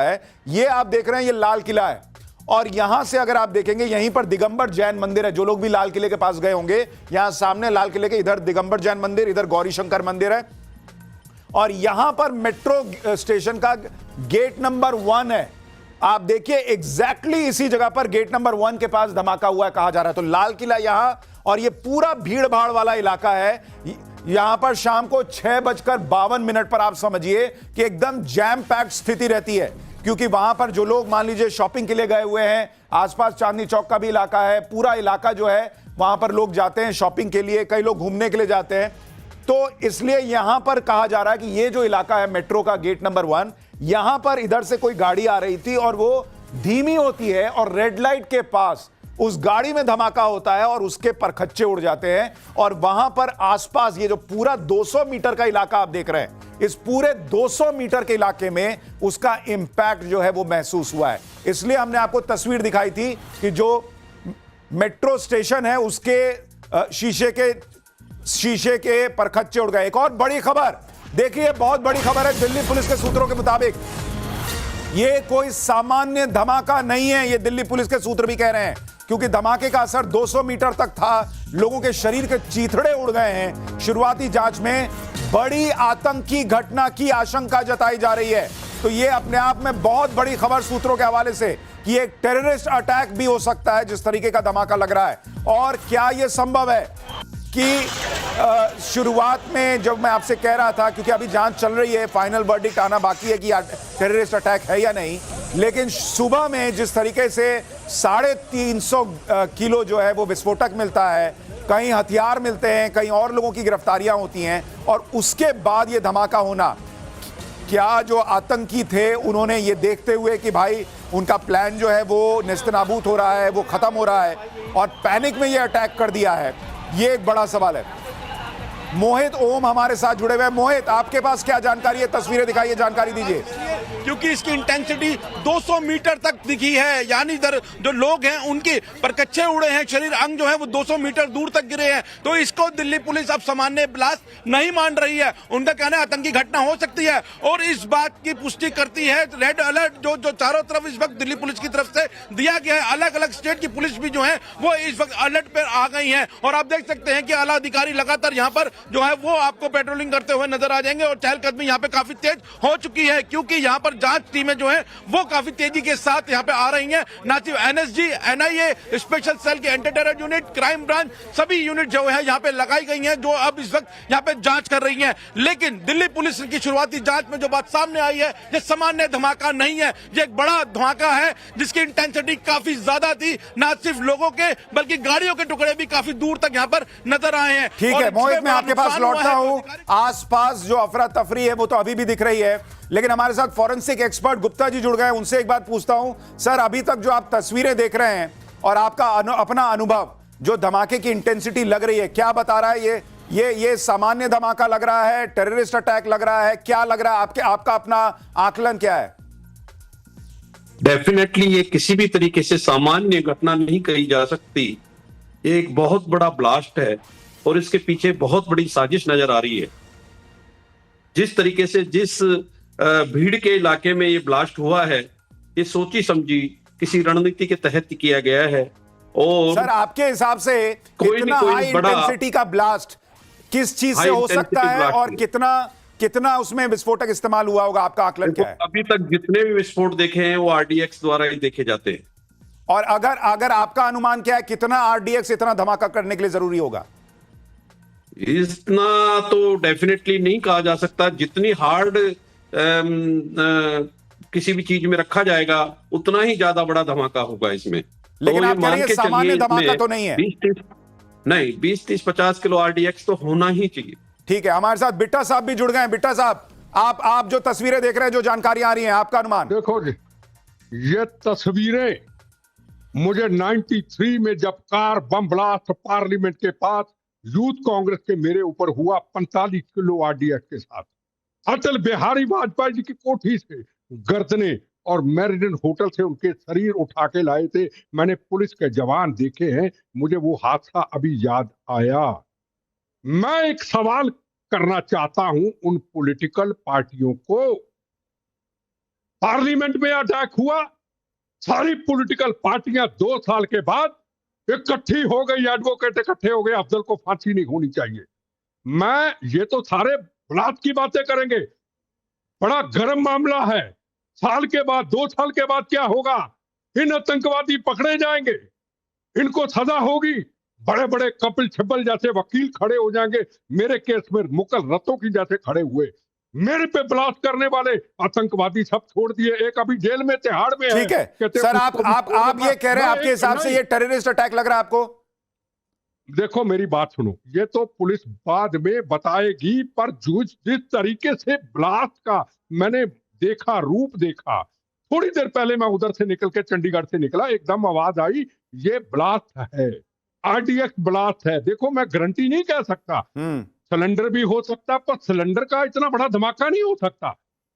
है। ये आप देख रहे हैं, ये लाल किला है और यहां से अगर आप देखेंगे यहीं पर दिगंबर जैन मंदिर है। जो लोग भी लाल किले के पास गए होंगे, यहां सामने लाल किले के इधर दिगंबर जैन मंदिर, इधर गौरी शंकर मंदिर है और यहां पर मेट्रो स्टेशन का गेट नंबर 1 है। आप देखिए एग्जैक्टली इसी जगह पर गेट नंबर 1 के पास धमाका हुआ है कहा जा रहा है। तो लाल किला यहां और ये पूरा भीड़ भाड़ वाला इलाका है। यहां पर शाम को 6:52 पर आप समझिए कि एकदम जैम पैक्ड स्थिति रहती है, क्योंकि वहां पर जो लोग मान लीजिए शॉपिंग के लिए गए हुए हैं, आसपास चांदनी चौक का भी इलाका है, पूरा इलाका जो है वहां पर लोग जाते हैं शॉपिंग के लिए, कई लोग घूमने के लिए जाते हैं। तो इसलिए यहां पर कहा जा रहा है कि ये जो इलाका है मेट्रो का गेट नंबर 1, यहां पर इधर से कोई गाड़ी आ रही थी और वो धीमी होती है और रेड लाइट के पास उस गाड़ी में धमाका होता है और उसके परखच्चे उड़ जाते हैं। और वहां पर आसपास ये जो पूरा 200 मीटर का इलाका आप देख रहे हैं, इस पूरे 200 मीटर के इलाके में उसका इंपैक्ट जो है वो महसूस हुआ है। इसलिए हमने आपको तस्वीर दिखाई थी कि जो मेट्रो स्टेशन है उसके शीशे के परखच्चे उड़ गए। एक और बड़ी खबर देखिए, बहुत बड़ी खबर है। दिल्ली पुलिस के सूत्रों के मुताबिक ये कोई सामान्य धमाका नहीं है, ये दिल्ली पुलिस के सूत्र भी कह रहे हैं, क्योंकि धमाके का असर 200 मीटर तक था। लोगों के शरीर के चीथड़े उड़ गए हैं। शुरुआती जांच में बड़ी आतंकी घटना की आशंका जताई जा रही है। तो ये अपने आप में बहुत बड़ी खबर सूत्रों के हवाले से कि एक टेररिस्ट अटैक भी हो सकता है जिस तरीके का धमाका लग रहा है। और क्या यह संभव है कि शुरुआत में जब मैं आपसे कह रहा था, क्योंकि अभी जांच चल रही है, फाइनल वर्डिक्ट आना बाकी है कि टेररिस्ट अटैक है या नहीं, लेकिन सुबह में जिस तरीके से 350 किलो जो है वो विस्फोटक मिलता है, कहीं हथियार मिलते हैं, कहीं और लोगों की गिरफ्तारियां होती हैं और उसके बाद ये धमाका होना, क्या जो आतंकी थे उन्होंने ये देखते हुए कि भाई उनका प्लान जो है वो नेस्तनाबूद हो रहा है, वो खत्म हो रहा है और पैनिक में ये अटैक कर दिया है, ये एक बड़ा सवाल है। मोहित ओम हमारे साथ जुड़े हुए हैं। मोहित, आपके पास क्या जानकारी है? तस्वीरें दिखाइए, जानकारी दीजिए। क्योंकि इसकी इंटेंसिटी 200 मीटर तक दिखी है, यानी इधर जो लोग हैं उनके परकच्चे उड़े हैं, शरीर अंग जो है वो 200 मीटर दूर तक गिरे हैं। तो इसको दिल्ली पुलिस अब सामान्य ब्लास्ट नहीं मान रही है। उनका कहना है आतंकी घटना हो सकती है और इस बात की पुष्टि करती है रेड अलर्ट जो चारों तरफ इस वक्त दिल्ली पुलिस की तरफ से दिया गया है। अलग अलग स्टेट की पुलिस भी जो है वो इस वक्त अलर्ट पर आ गई है और आप देख सकते हैं कि आला अधिकारी लगातार यहाँ पर जो है वो आपको पेट्रोलिंग करते हुए नजर आ जाएंगे और चहलकदमी यहाँ पे काफी तेज हो चुकी है, क्योंकि यहाँ पर जांच टीमें जो है वो काफी तेजी के साथ यहाँ पे आ रही हैं। ना सिर्फ एनएसजी, एनआईए, स्पेशल सेल की anti terror unit, crime branch, सभी यूनिट जो है यहाँ पे लगाई गई हैं, जो अब इस वक्त यहाँ पे जांच कर रही हैं। लेकिन दिल्ली पुलिस की शुरुआती जांच में जो बात सामने आई है, ये सामान्य धमाका नहीं है, ये एक बड़ा धमाका है जिसकी इंटेंसिटी काफी ज्यादा थी। ना सिर्फ लोगों के बल्कि गाड़ियों के टुकड़े भी काफी दूर तक यहाँ पर नजर आए हैं। ठीक है मोहित, मैं आपके पास लौटता हूं। आसपास जो अफरा तफरी है वो तो अभी भी दिख रही है, लेकिन हमारे साथ फॉरेंसिक एक्सपर्ट गुप्ता जी जुड़ गए हैं। उनसे एक बात पूछता हूं, सर अभी तक जो आप तस्वीरें देख रहे हैं और आपका अपना अनुभव, जो धमाके की इंटेंसिटी लग रही है, क्या बता रहा है? ये सामान्य धमाका लग रहा है, टेररिस्ट अटैक लग रहा है, क्या लग रहा है? आपका अपना आकलन क्या है? डेफिनेटली ये किसी भी तरीके से सामान्य घटना नहीं कही जा सकती। ये एक बहुत बड़ा ब्लास्ट है और इसके पीछे बहुत बड़ी साजिश नजर आ रही है। जिस तरीके से जिस भीड़ के इलाके में ये ब्लास्ट हुआ है, ये सोची समझी किसी रणनीति के तहत किया गया है। और सर आपके हिसाब से इतना हाई इंटेंसिटी का ब्लास्ट किस चीज से हो सकता है और कितना उसमें विस्फोटक इस्तेमाल हुआ होगा? आपका आकलन क्या है? अभी तक जितने भी विस्फोट देखे हैं वो आरडीएक्स द्वारा ही देखे जाते हैं। और अगर आपका अनुमान क्या है, कितना आरडीएक्स इतना धमाका करने के लिए जरूरी होगा? इतना तो डेफिनेटली नहीं कहा जा सकता। जितनी हार्ड किसी भी चीज में रखा जाएगा उतना ही ज्यादा बड़ा धमाका होगा इसमें। लेकिन आप कह रहे हैं सामान्य धमाका तो नहीं है? 20-30-50 किलो आरडीएक्स तो होना ही चाहिए। ठीक है, हमारे साथ बिट्टा साहब भी जुड़ गए हैं। बिट्टा साहब, आप जो तस्वीरें देख रहे हैं, जो जानकारी आ रही है, आपका अनुमान? देखो जी, ये तस्वीरें मुझे 93 में जब कार बम ब्लास्ट पार्लियामेंट के पास यूथ कांग्रेस के मेरे ऊपर हुआ 45 किलो आरडीएक्स के साथ, अटल बिहारी वाजपेयी जी की कोठी से गर्दने और मेरिडियन होटल से उनके शरीर उठा के लाए थे। मैंने पुलिस के जवान देखे हैं, मुझे वो हादसा अभी याद आया। मैं एक सवाल करना चाहता हूं उन पॉलिटिकल पार्टियों को पार्लियामेंट में अटैक हुआ, सारी पॉलिटिकल पार्टियां 2 साल के बाद इकट्ठी हो गई, एडवोकेट इकट्ठे हो गए, अफजल को फांसी नहीं होनी चाहिए। ये तो सारे ब्लास्ट की बातें करेंगे, बड़ा गर्म मामला है। साल के बाद 2 साल के बाद क्या होगा? इन आतंकवादी पकड़े जाएंगे, इनको सजा होगी, बड़े बड़े कपिल सिब्बल जैसे वकील खड़े हो जाएंगे, मेरे केस में मुकल रतों की जैसे खड़े हुए, मेरे पे ब्लास्ट करने वाले आतंकवादी सब छोड़ दिए, एक अभी जेल में तिहाड़ में ठीक है सर, आप ये कह रहे हैं, आपके हिसाब से ये टेररिस्ट अटैक लग रहा है आपको? देखो मेरी बात सुनो, ये तो पुलिस बाद में बताएगी, पर जिस तरीके से ब्लास्ट का मैंने देखा, रूप देखा, थोड़ी देर पहले मैं उधर से निकल के चंडीगढ़ से निकला, एकदम आवाज आई ये ब्लास्ट है, आरडीएक्स ब्लास्ट है। देखो मैं गारंटी नहीं कह सकता, सिलेंडर भी हो सकता, पर सिलेंडर का इतना बड़ा धमाका नहीं हो सकता।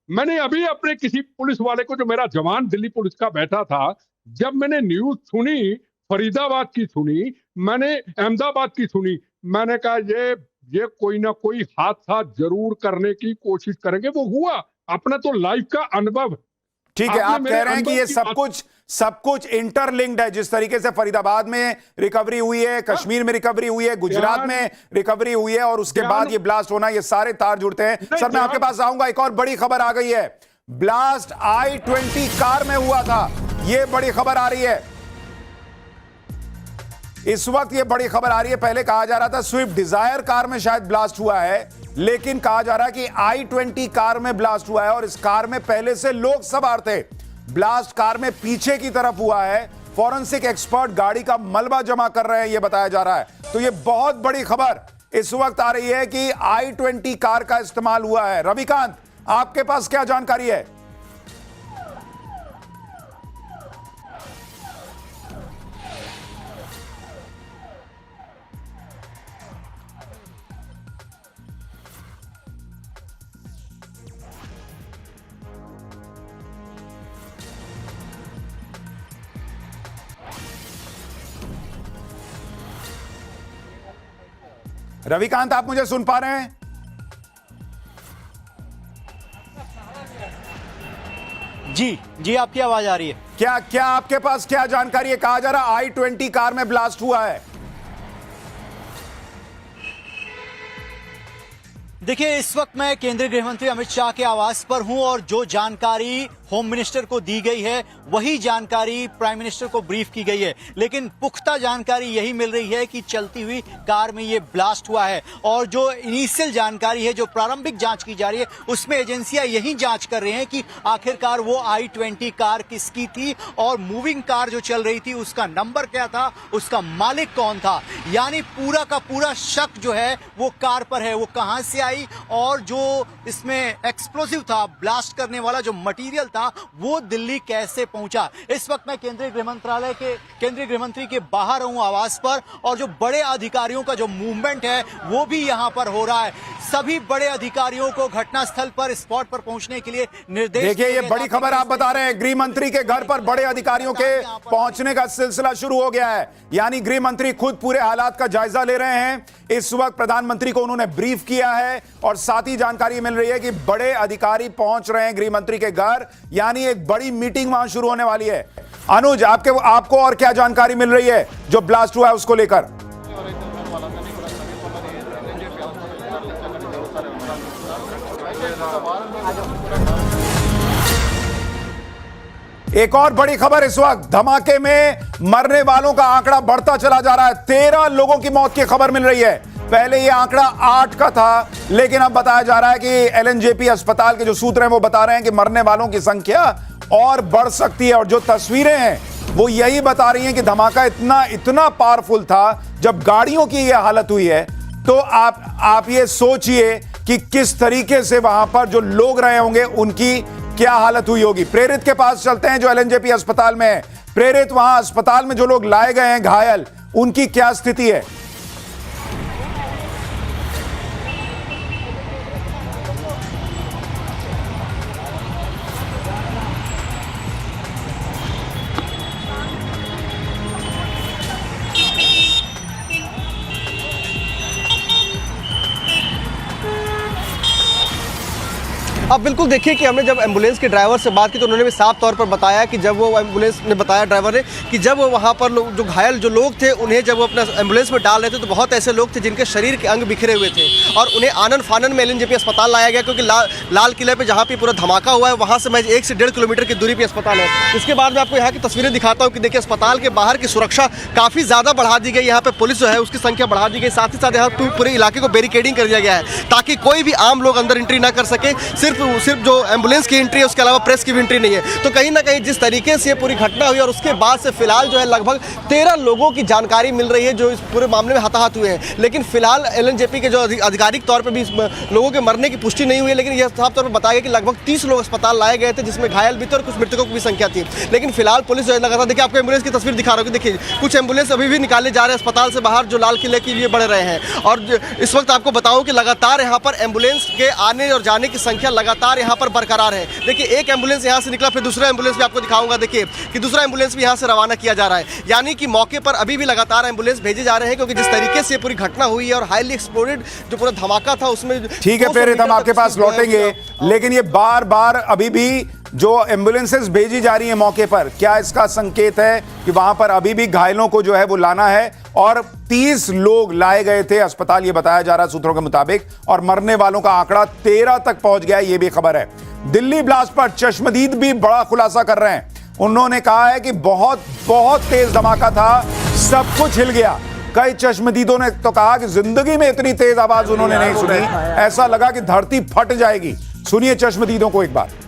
मैंने अभी अपने किसी पुलिस वाले को, जो मेरा जवान दिल्ली पुलिस का बैठा था, जब मैंने न्यूज सुनी, फरीदाबाद की सुनी, मैंने अहमदाबाद की सुनी, मैंने कहा ये कोई ना कोई हादसा जरूर करने की कोशिश करेंगे। वो हुआ, अपना तो लाइफ का अनुभव। ठीक है, आप कह रहे हैं कि ये सब कुछ इंटरलिंक्ड है। जिस तरीके से फरीदाबाद में रिकवरी हुई है, कश्मीर में रिकवरी हुई है, गुजरात में रिकवरी हुई है, और उसके बाद ये ब्लास्ट होना, ये सारे तार जुड़ते हैं। सर मैं आपके पास आऊंगा, एक और बड़ी खबर आ गई है, ब्लास्ट i20 कार में हुआ था, ये बड़ी खबर आ रही है इस वक्त। ये बड़ी खबर आ रही है, पहले कहा जा रहा था स्विफ्ट डिजायर कार में शायद ब्लास्ट हुआ है, लेकिन कहा जा रहा है कि i20 कार में ब्लास्ट हुआ है, और इस कार में पहले से लोग सवार थे। ब्लास्ट कार में पीछे की तरफ हुआ है, फॉरेंसिक एक्सपर्ट गाड़ी का मलबा जमा कर रहे हैं, यह बताया जा रहा है। तो यह बहुत बड़ी खबर इस वक्त आ रही है कि i20 कार का इस्तेमाल हुआ है। रविकांत, आपके पास क्या जानकारी है? रविकांत, आप मुझे सुन पा रहे हैं? जी आपकी आवाज आ रही है। क्या आपके पास क्या जानकारी है? कहा जा रहा i20 कार में ब्लास्ट हुआ है। देखिए, इस वक्त मैं केंद्रीय गृह मंत्री अमित शाह के आवास पर हूं, और जो जानकारी होम मिनिस्टर को दी गई है वही जानकारी प्राइम मिनिस्टर को ब्रीफ की गई है, लेकिन पुख्ता जानकारी यही मिल रही है कि चलती हुई कार में ये ब्लास्ट हुआ है। और जो इनिशियल जानकारी है, जो प्रारंभिक जांच की जा रही है, उसमें एजेंसियां यही जांच कर रही हैं कि आखिरकार वो i20 कार किसकी थी, और मूविंग कार जो चल रही थी उसका नंबर क्या था, उसका मालिक कौन था। यानी पूरा का पूरा शक जो है वो कार पर है, वो कहां से आई, और जो इसमें एक्सप्लोसिव था, ब्लास्ट करने वाला जो मटेरियल था, वो दिल्ली कैसे पहुंचा। इस वक्त मैं केंद्रीय गृह मंत्री के बाहर हूं आवास पर, और जो बड़े अधिकारियों का जो मूवमेंट है वो भी यहां पर हो रहा है। सभी बड़े अधिकारियों को घटनास्थल पर, स्पॉट पर पहुंचने के लिए निर्देश। देखिए, ये बड़ी खबर आप बता रहे हैं, गृह मंत्री के घर पर बड़े अधिकारियों के पहुंचने का सिलसिला शुरू हो गया है। यानी गृह मंत्री खुद पूरे हालात का जायजा ले रहे हैं। इस वक्त प्रधानमंत्री को उन्होंने ब्रीफ किया है, और साथ ही जानकारी मिल रही है कि बड़े अधिकारी पहुंच रहे हैं गृह मंत्री के घर, यानी एक बड़ी मीटिंग वहां शुरू होने वाली है। अनुज, आपको और क्या जानकारी मिल रही है जो ब्लास्ट हुआ है उसको लेकर? एक और बड़ी खबर इस वक्त, धमाके में मरने वालों का आंकड़ा बढ़ता चला जा रहा है। 13 लोगों की मौत की खबर मिल रही है। पहले यह आंकड़ा 8 का था, लेकिन अब बताया जा रहा है कि एलएनजेपी अस्पताल के जो सूत्र हैं वो बता रहे हैं कि मरने वालों की संख्या और बढ़ सकती है। और जो तस्वीरें हैं वो यही बता रही हैं कि धमाका इतना पावरफुल था। जब गाड़ियों की यह हालत हुई है, तो आप ये सोचिए कि किस तरीके से वहां पर जो लोग रहे होंगे उनकी क्या हालत हुई होगी। प्रेरित के पास चलते हैं, जो एलएनजेपी अस्पताल में है। प्रेरित, वहां अस्पताल में जो लोग लाए गए हैं घायल, उनकी क्या स्थिति है? आप बिल्कुल देखिए कि हमने जब एम्बुलेंस के ड्राइवर से बात की तो उन्होंने भी साफ तौर पर बताया कि जब वो एम्बुलेंस ने बताया ड्राइवर ने कि जब वो वहाँ पर जो घायल जो लोग थे उन्हें जब वो अपना एम्बुलेंस में डाल रहे थे तो बहुत ऐसे लोग थे जिनके शरीर के अंग बिखरे हुए थे और उन्हें आनन फानन में एलएनजेपी अस्पताल लाया गया, क्योंकि लाल किले पे जहाँ पे पूरा धमाका हुआ है वहाँ से मैं 1 से 1.5 किलोमीटर की दूरी पे अस्पताल है। इसके बाद मैं आपको यहाँ की तस्वीरें दिखाता हूँ कि देखिए अस्पताल के बाहर की सुरक्षा काफ़ी ज़्यादा बढ़ा दी गई, यहाँ पे पुलिस जो है उसकी संख्या बढ़ा दी गई, साथ ही साथ यहाँ पूरे इलाके को बैरिकेडिंग कर दिया गया है ताकि कोई भी आम लोग अंदर एंट्री ना कर सके। सिर्फ जो एम्बुलेंस की एंट्री है उसके अलावा प्रेस की भी एंट्री नहीं है। तो कहीं ना कहीं जिस तरीके से ये पूरी घटना हुई और उसके बाद से फिलहाल जो है लगभग 13 लोगों की जानकारी मिल रही है जो इस पूरे मामले में हताहत हुए हैं, लेकिन फिलहाल एलएनजेपी के जो आधिकारिक तौर पर भी लोगों के मरने की पुष्टि नहीं हुई है, लेकिन यह साफ तौर पर बताया गया कि लगभग 30 लोग अस्पताल लाए गए थे जिसमें घायल भी थे और कुछ मृतकों की भी संख्या थी। लेकिन फिलहाल पुलिस जो है लगातार, देखिए आपको एम्बुलेंस की तस्वीर दिखा रहा हूँ, देखिए कुछ एम्बुलेंस अभी भी निकाले जा रहे हैं अस्पताल से बाहर जो लाल किले के लिए बढ़ रहे हैं। और इस वक्त आपको बताऊं कि लगातार यहाँ पर एम्बुलेंस के आने और जाने की संख्या लगातार यहाँ पर बरकरार है। देखिए एक एम्बुलेंस यहाँ से निकला, फिर दूसरा एम्बुलेंस भी आपको दिखाऊंगा, देखिए कि दूसरा एम्बुलेंस भी यहाँ से रवाना किया जा रहा है, यानी कि मौके पर अभी भी लगातार एम्बुलेंस भेजे जा रहे हैं, क्योंकि जिस तरीके से पूरी घटना हुई है और हाईली एक्सप्लोडेड जो पूरा धमाका था उसमें। ठीक है प्रेरित, हम आपके पास लौटेंगे, लेकिन ये बार बार अभी भी जो एम्बुलेंसेस भेजी जा रही है मौके पर, क्या इसका संकेत है कि वहां पर अभी भी घायलों को जो है वो लाना है? और 30 लोग लाए गए थे अस्पताल, ये बताया जा रहा है सूत्रों के मुताबिक, और मरने वालों का आंकड़ा 13 तक पहुंच गया है, ये भी खबर है। दिल्ली ब्लास्ट पर चश्मदीद भी बड़ा खुलासा कर रहे हैं। उन्होंने कहा है कि बहुत बहुत तेज धमाका था, सब कुछ हिल गया। कई चश्मदीदों ने तो कहा कि जिंदगी में इतनी तेज आवाज उन्होंने नहीं सुनी, ऐसा लगा कि धरती फट जाएगी। सुनिए चश्मदीदों को एक बार।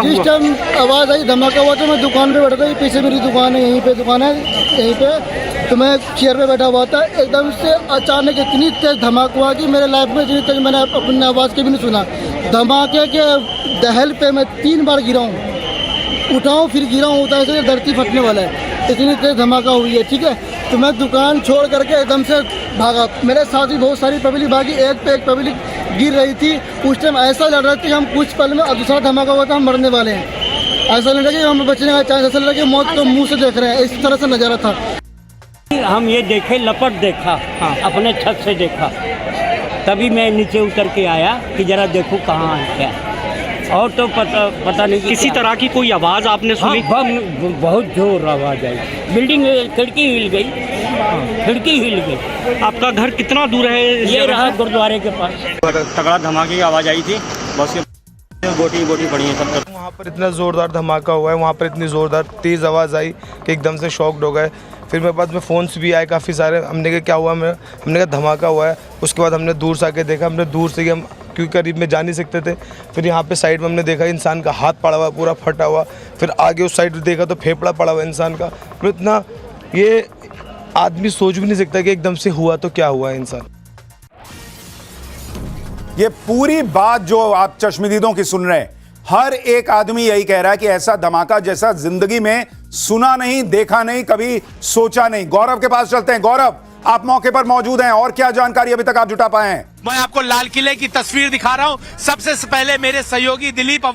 जिस टाइम आवाज़ आई, धमाका हुआ, तो मैं दुकान पे बैठा था, पीछे मेरी दुकान है, यहीं पे दुकान है, यहीं पे, तो मैं चेयर पे बैठा हुआ था। एकदम से अचानक इतनी तेज धमाका हुआ कि मेरे लाइफ में इतनी तेज मैंने अपनी आवाज़ के भी नहीं सुना। धमाके के दहल पे मैं 3 बार गिरा हूँ, उठाऊँ फिर गिरा हूँ, उठा ऐसे धरती फटने वाला है, इतनी तेज धमाका हुई है। ठीक है, तो मैं दुकान छोड़ करके एकदम से भागा। मेरे साथ भी बहुत सारी पब्लिक भागी, एक पे एक पब्लिक गिर रही थी। उस टाइम ऐसा लग रहा था कि हम कुछ पल में, दूसरा धमाका हुआ था, हम मरने वाले हैं। ऐसा लग रहा कि हम बचने का चांस, ऐसा लग रहा कि मौत तो मुंह से देख रहे हैं, इस तरह से नजारा था। हम ये देखे, लपट देखा, हाँ, अपने छत से देखा, तभी मैं नीचे उतर के आया कि जरा देखूं कहाँ है क्या, और तो पता नहीं किसी तरह की कोई आवाज़ आपने सुनी? हाँ, बहुत जोर आवाज़ आई, बिल्डिंग खिड़की हिल गई, खिड़की हिल गई। आपका घर कितना दूर है? ये रहा गुरुद्वारे के पास। तगड़ा धमाके की आवाज़ आई थी, बस गोटी पड़ी है सब। वहाँ पर इतना ज़ोरदार धमाका हुआ है, वहाँ पर इतनी ज़ोरदार तेज़ आवाज़ आई कि एकदम से शॉक्ड हो गए। फिर मेरे पास में फ़ोन्स भी आए काफ़ी सारे, हमने कहा क्या हुआ, हमने कहा धमाका हुआ है। उसके बाद हमने दूर से आके देखा, हमने दूर से, हम क्योंकि करीब में जा नहीं सकते थे, फिर यहाँ पे साइड में हमने देखा इंसान का हाथ पड़ा हुआ, पूरा फटा हुआ। फिर आगे उस साइड देखा तो फेफड़ा पड़ा हुआ इंसान का। तो इतना, ये आदमी सोच भी नहीं सकता कि एकदम से हुआ तो क्या हुआ इंसान। ये पूरी बात जो आप चश्मदीदों की सुन रहे हैं, हर एक आदमी यही कह रहा है कि ऐसा धमाका जैसा जिंदगी में सुना नहीं, देखा नहीं, कभी सोचा नहीं। गौरव के पास चलते हैं। गौरव, आप मौके पर मौजूद हैं, और क्या जानकारी अभी तक आप जुटा पाए हैं? मैं आपको लाल किले की तस्वीर दिखा रहा हूं। सबसे पहले मेरे सहयोगी दिलीप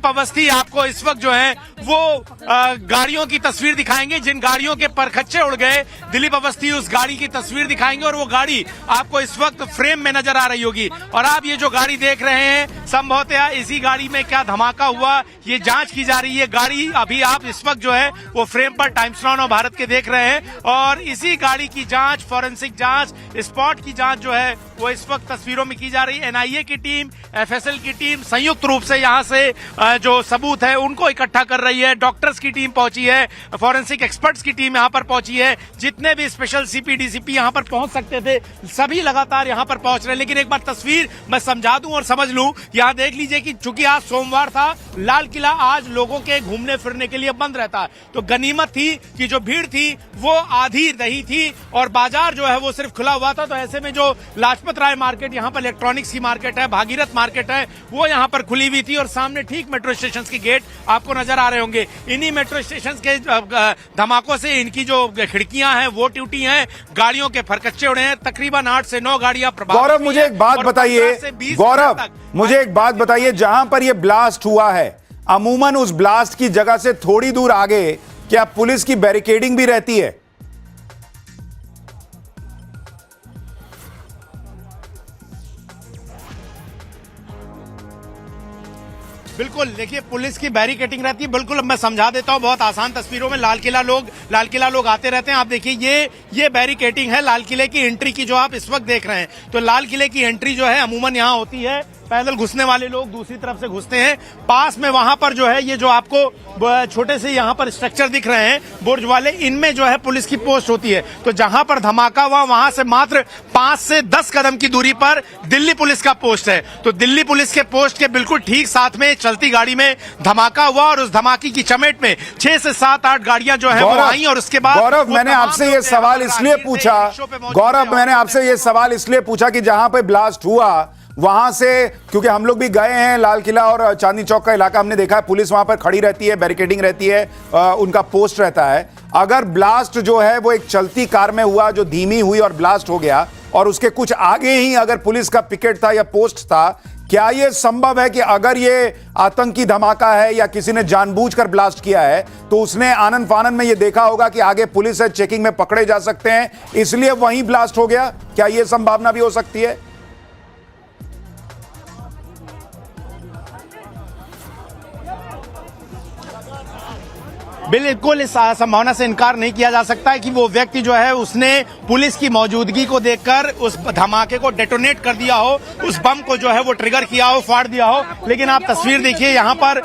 अवस्थी आपको इस वक्त जो है वो गाड़ियों की तस्वीर दिखाएंगे, जिन गाड़ियों के परखच्चे उड़ गए। दिलीप अवस्थी उस गाड़ी की तस्वीर दिखाएंगे और वो गाड़ी आपको इस वक्त फ्रेम में नजर आ रही होगी। और आप ये जो गाड़ी देख रहे हैं, संभवतः इसी गाड़ी में क्या धमाका हुआ, ये जांच की जा रही है। गाड़ी अभी आप इस वक्त जो है वो फ्रेम पर टाइम्स नाउ भारत के देख रहे हैं, और इसी गाड़ी की जांच, फॉरेंसिक जांच, स्पॉट की जांच जो है वो इस वक्त तस्वीरों में की जा रही है। एनआईए की टीम, एफएसएल की टीम संयुक्त रूप से यहां से जो सबूत है उनको इकट्ठा कर रही है। डॉक्टर्स की टीम पहुंची है, फॉरेंसिक एक्सपर्ट्स की टीम यहां पर पहुंची है। जितने भी स्पेशल सीपी, डीसीपी यहां पर पहुंच सकते थे, सभी लगातार यहां पर पहुंच रहे हैं। लेकिन एक बार तस्वीर मैं समझा दूं और समझ लूं, यहां देख लीजिए कि चूंकि आज सोमवार था, लाल किला आज लोगों के घूमने फिरने के लिए बंद रहता, तो गनीमत थी कि जो भीड़ थी वो आधी नहीं थी और बाजार जो है वो सिर्फ खुला हुआ था। तो ऐसे में जो लाजपत राय मार्केट, यहाँ पर इलेक्ट्रॉनिक्स की मार्केट है, भागीरथ मार्केट है, वो यहाँ पर खुली हुई थी। और सामने ठीक मेट्रो स्टेशन के गेट आपको नजर आ रहे होंगे। इन्हीं मेट्रो स्टेशन के धमाकों से इनकी जो खिड़कियां हैं वो टूटी हैं, गाड़ियों के फरकच्चे उड़े हैं। तकरीबन 8 से 9 गाड़ियां प्रभावित। गौरव, मुझे एक बात बताइए, गौरव मुझे एक बात बताइए, जहां पर यह ब्लास्ट हुआ है, अमूमन उस ब्लास्ट की जगह से थोड़ी दूर आगे क्या पुलिस की बैरिकेडिंग भी रहती है? बिल्कुल, देखिए पुलिस की बैरिकेटिंग रहती है। बिल्कुल, अब मैं समझा देता हूँ बहुत आसान तस्वीरों में। लाल किला लोग आते रहते हैं। आप देखिए ये बैरिकेटिंग है लाल किले की एंट्री की, जो आप इस वक्त देख रहे हैं। तो लाल किले की एंट्री जो है अमूमन यहाँ होती है, पैदल घुसने वाले लोग दूसरी तरफ से घुसते हैं। पास में वहां पर जो है ये जो आपको छोटे से यहाँ पर स्ट्रक्चर दिख रहे हैं बुर्ज वाले, इनमें जो है पुलिस की पोस्ट होती है। तो जहां पर धमाका हुआ वहां से मात्र 5 से 10 कदम की दूरी पर दिल्ली पुलिस का पोस्ट है। तो दिल्ली पुलिस के पोस्ट के बिल्कुल ठीक साथ में चलती गाड़ी में धमाका हुआ और उस धमाके की चपेट में 6 से 7-8 गाड़ियां जो है वो आई। और उसके बाद गौरव, मैंने आपसे ये सवाल इसलिए पूछा कि जहां पे ब्लास्ट हुआ वहां से, क्योंकि हम लोग भी गए हैं लाल किला और चांदनी चौक का इलाका हमने देखा है, पुलिस वहां पर खड़ी रहती है, बैरिकेडिंग रहती है, उनका पोस्ट रहता है। अगर ब्लास्ट जो है वो एक चलती कार में हुआ जो धीमी हुई और ब्लास्ट हो गया, और उसके कुछ आगे ही अगर पुलिस का पिकेट था या पोस्ट था, क्या यह संभव है कि अगर ये आतंकी धमाका है या किसी ने जानबूझकर ब्लास्ट किया है तो उसने आनन फानन में यह देखा होगा कि आगे पुलिस है, चेकिंग में पकड़े जा सकते हैं, इसलिए वहीं ब्लास्ट हो गया? क्या यह संभावना भी हो सकती है? बिल्कुल, इस संभावना से इनकार नहीं किया जा सकता है कि वो व्यक्ति जो है उसने पुलिस की मौजूदगी को देखकर उस धमाके को डेटोनेट कर दिया हो, उस बम को जो है वो ट्रिगर किया हो, फाड़ दिया हो। लेकिन आप तस्वीर देखिए यहाँ पर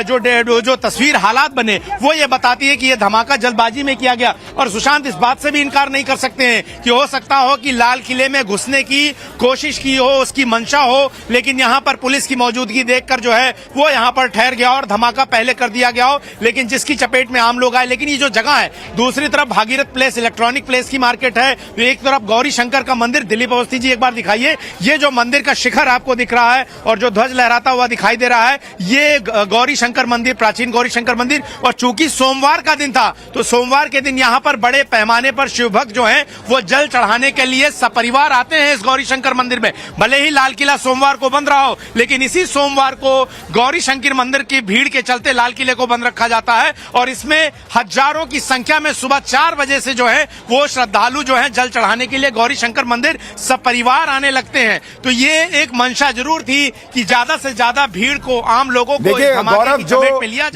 जो तस्वीर हालात बने वो ये बताती है कि ये धमाका जल्दबाजी में किया गया। और सुशांत, इस बात से भी इनकार नहीं कर सकते हैं कि हो सकता हो कि लाल किले में घुसने की कोशिश की हो, उसकी मंशा हो, लेकिन यहाँ पर पुलिस की मौजूदगी देखकर जो है वो यहाँ पर ठहर गया और धमाका पहले कर दिया गया हो, लेकिन जिसकी चपेट में आम लोग आए। लेकिन ये जो जगह है, दूसरी तरफ भागीरथ प्लेस इलेक्ट्रॉनिक प्लेस की मार्केट है, एक तरफ गौरी शंकर का मंदिर। दिलीप अवस्थी जी एक बार दिखाइए, ये जो मंदिर का शिखर आपको दिख रहा है और जो ध्वज लहराता हुआ दिखाई दे रहा है, ये गौरी शंकर मंदिर, प्राचीन गौरी शंकर मंदिर। और चूंकि सोमवार का दिन था तो सोमवार के दिन यहाँ पर बड़े पैमाने पर शिव भक्त जो है वो जल चढ़ाने के लिए सपरिवार आते हैं इस गौरी शंकर मंदिर में। भले ही लाल किला सोमवार को बंद रहा हो, लेकिन इसी सोमवार को गौरी शंकर मंदिर की भीड़ के चलते लाल किले को बंद रखा जाता है। और इसमें हजारों की संख्या में सुबह 4 बजे से जो है वो श्रद्धालु जो है जल चढ़ाने के लिए गौरी शंकर मंदिर सपरिवार आने लगते हैं। तो ये एक मंशा जरूर थी कि ज्यादा से ज्यादा भीड़ को, आम लोगों को देखिए गौरव,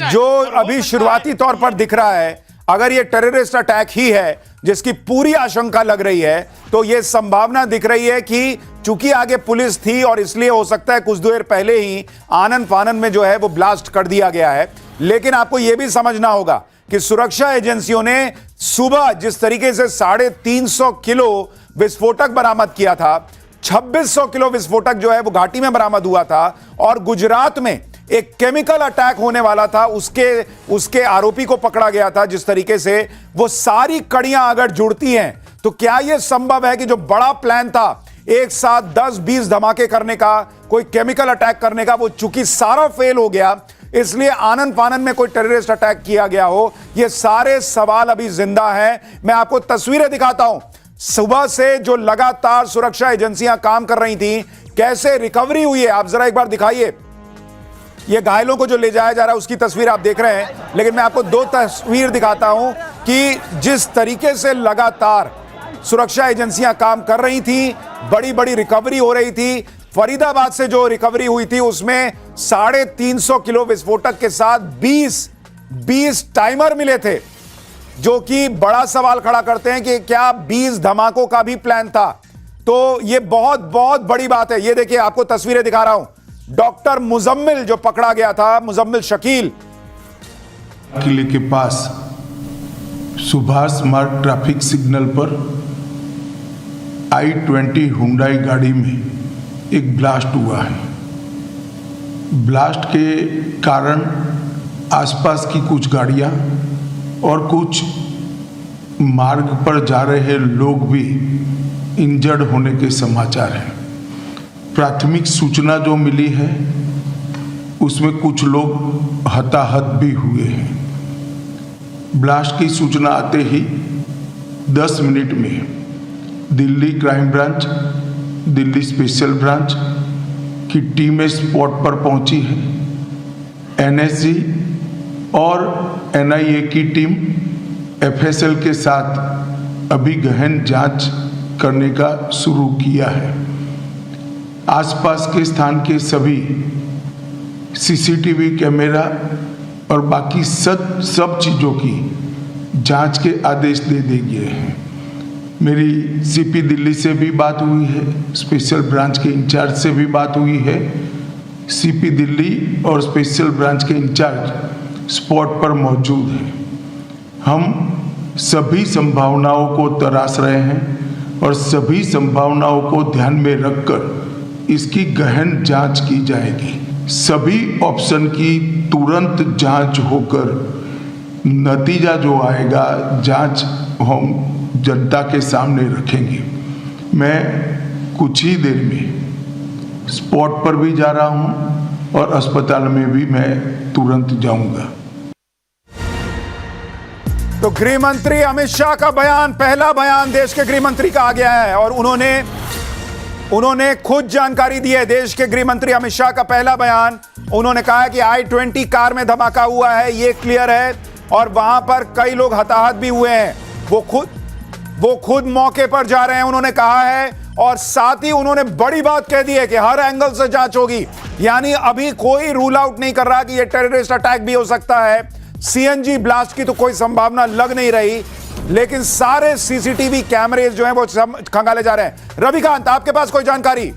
जो अभी शुरुआती तौर पर दिख रहा है, अगर ये टेररिस्ट अटैक ही है जिसकी पूरी आशंका लग रही है, तो यह संभावना दिख रही है कि चूंकि आगे पुलिस थी और इसलिए हो सकता है कुछ देर पहले ही आनन फानन में जो है वो ब्लास्ट कर दिया गया है। लेकिन आपको यह भी समझना होगा कि सुरक्षा एजेंसियों ने सुबह जिस तरीके से 350 किलो विस्फोटक बरामद किया था, 2600 किलो विस्फोटक जो है वो घाटी में बरामद हुआ था, और गुजरात में एक केमिकल अटैक होने वाला था, उसके आरोपी को पकड़ा गया था। जिस तरीके से वो सारी कड़ियां अगर जुड़ती हैं तो क्या यह संभव है कि जो बड़ा प्लान था एक साथ 10-20 धमाके करने का, कोई केमिकल अटैक करने का, वो चूंकि सारा फेल हो गया, इसलिए आनन फानन में कोई टेररिस्ट अटैक किया गया हो? ये सारे सवाल अभी जिंदा हैं। मैं आपको तस्वीरें दिखाता हूं, सुबह से जो लगातार सुरक्षा एजेंसियां काम कर रही थी, कैसे रिकवरी हुई है। आप जरा एक बार दिखाइए, ये घायलों को जो ले जाया जा रहा है उसकी तस्वीर आप देख रहे हैं। लेकिन मैं आपको 2 तस्वीर दिखाता हूं कि जिस तरीके से लगातार सुरक्षा एजेंसियां काम कर रही थी, बड़ी बड़ी रिकवरी हो रही थी। फरीदाबाद से जो रिकवरी हुई थी उसमें 350 किलो विस्फोटक के साथ 20 टाइमर मिले थे, जो कि बड़ा सवाल खड़ा करते हैं कि क्या 20 धमाकों का भी प्लान था। तो ये बहुत बहुत बड़ी बात है। ये देखिए, आपको तस्वीरें दिखा रहा हूं, डॉक्टर मुजम्मिल जो पकड़ा गया था, मुजम्मिल शकील। किले के पास सुभाष मार्ग ट्रैफिक सिग्नल पर i20 हुंडई गाड़ी में एक ब्लास्ट हुआ है। ब्लास्ट के कारण आसपास की कुछ गाड़ियां और कुछ मार्ग पर जा रहे लोग भी इंजर्ड होने के समाचार हैं। प्राथमिक सूचना जो मिली है उसमें कुछ लोग हताहत भी हुए हैं। ब्लास्ट की सूचना आते ही 10 मिनट में Delhi crime branch, Delhi special branch की टीमें स्पॉट पर पहुंची है। एनएसजी और एनआईए की टीम एफएसएल के साथ अभी गहन जांच करने का शुरू किया है। आसपास के स्थान के सभी सीसीटीवी कैमरा और बाकी सब चीज़ों की जांच के आदेश दे दिए हैं। मेरी सीपी दिल्ली से भी बात हुई है, स्पेशल ब्रांच के इंचार्ज से भी बात हुई है। सीपी दिल्ली और स्पेशल ब्रांच के इंचार्ज स्पॉट पर मौजूद हैं। हम सभी संभावनाओं को तराश रहे हैं और सभी संभावनाओं को ध्यान में रखकर इसकी गहन जांच की जाएगी। सभी ऑप्शन की तुरंत जांच होकर नतीजा जो आएगा, जांच हम जनता के सामने रखेंगे। मैं कुछ ही देर में स्पॉट पर भी जा रहा हूं और अस्पताल में भी मैं तुरंत जाऊंगा। तो गृह मंत्री अमित शाह का बयान, पहला बयान देश के गृह मंत्री का आ गया है और उन्होंने खुद जानकारी दी है। देश के गृह मंत्री अमित शाह का पहला बयान, उन्होंने कहा है कि i-20 कार में धमाका हुआ है, ये क्लियर है और वहां पर कई लोग हताहत भी हुए हैं। वो खुद मौके पर जा रहे हैं, उन्होंने कहा है। और साथ ही उन्होंने बड़ी बात कह दी है कि हर एंगल से जांच होगी, यानी अभी कोई रूल आउट नहीं कर रहा कि यह टेररिस्ट अटैक भी हो सकता है। सीएनजी ब्लास्ट की तो कोई संभावना लग नहीं रही, लेकिन सारे सीसीटीवी कैमरे जो हैं वो खंगाले जा रहे हैं। रविकांत, आपके पास कोई जानकारी?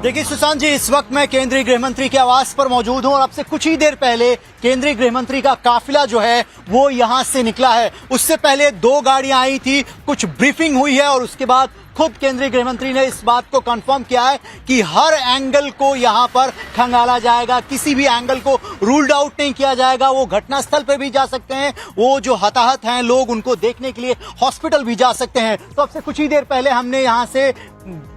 देखिए सुशांत जी, इस वक्त मैं केंद्रीय गृह मंत्री के आवास पर मौजूद हूं और अब से कुछ ही देर पहले केंद्रीय गृह मंत्री का काफिला जो है वो यहां से निकला है। उससे पहले 2 गाड़ियां आई थी, कुछ ब्रीफिंग हुई है और उसके बाद खुद केंद्रीय गृह मंत्री ने इस बात को कंफर्म किया है कि हर एंगल को यहां पर खंगाला जाएगा, किसी भी एंगल को रूल्ड आउट नहीं किया जाएगा। वो घटनास्थल पर भी जा सकते हैं, वो जो हताहत हैं लोग उनको देखने के लिए हॉस्पिटल भी जा सकते हैं। तो अब से कुछ ही देर पहले हमने यहां से